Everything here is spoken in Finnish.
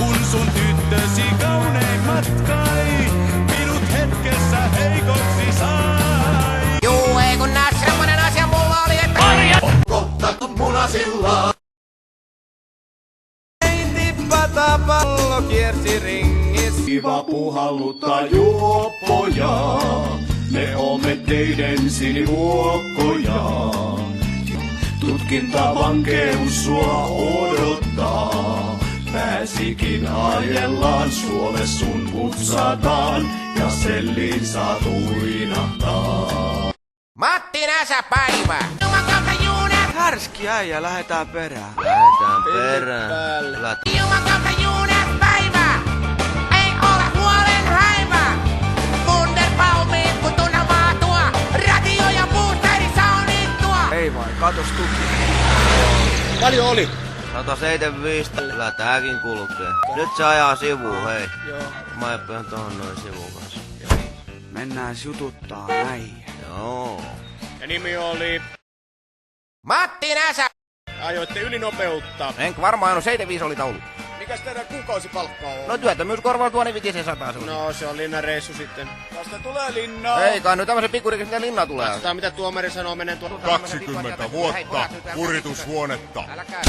kun sun tyttösi kauneimmat kai minut hetkessä heikoksi sai. Juu, ei kun nää semmonen asia mulla oli, että Marja! Kohta munasilla. Ei tippata pallo kiersi ringissä. Kiva puhalluttaa juoppoja. Me oomme teidän sinivuokkoja. Tutkinta vankeus sua odottaa. Pääsikin ajellaan suole sun putsataan. Ja selliin saat uinahtaa. Matti Näsäpäivä! Jumakalta Juunet! Härski äijä, lähetään perään. Lähetään perään. Jumakalta Juunet päivä! Ei ole huolen häivä! Wunderbaumit kun tunnelmaa tuo! Radio ja boosteri soundit tuo! Ei vai, katos tuki. Paljon oli? 175, kyllä tääkin kulkee. Nyt se ajaa sivuun, hei. Joo. Mä eppään tohon noin sivuun kanssa. Mennään jututtaa näin. Joo. Ja nimi oli... Matti Näsä! Ajoitte ylinopeutta. Enkä varmaan ainoa 75 oli taulu. Mikäs teidän kuukausipalkkaa on? No työttömyyskorvalla 1500 se on. No se on linnareissu sitten. Vasta tulee linnaa. Ei kai nyt tämmösen pikkurikin mitä linnaa tulee. Katsotaan mitä tuomari sanoo, menen tuon... 20 vuotta kuritushuonetta. Älä käy.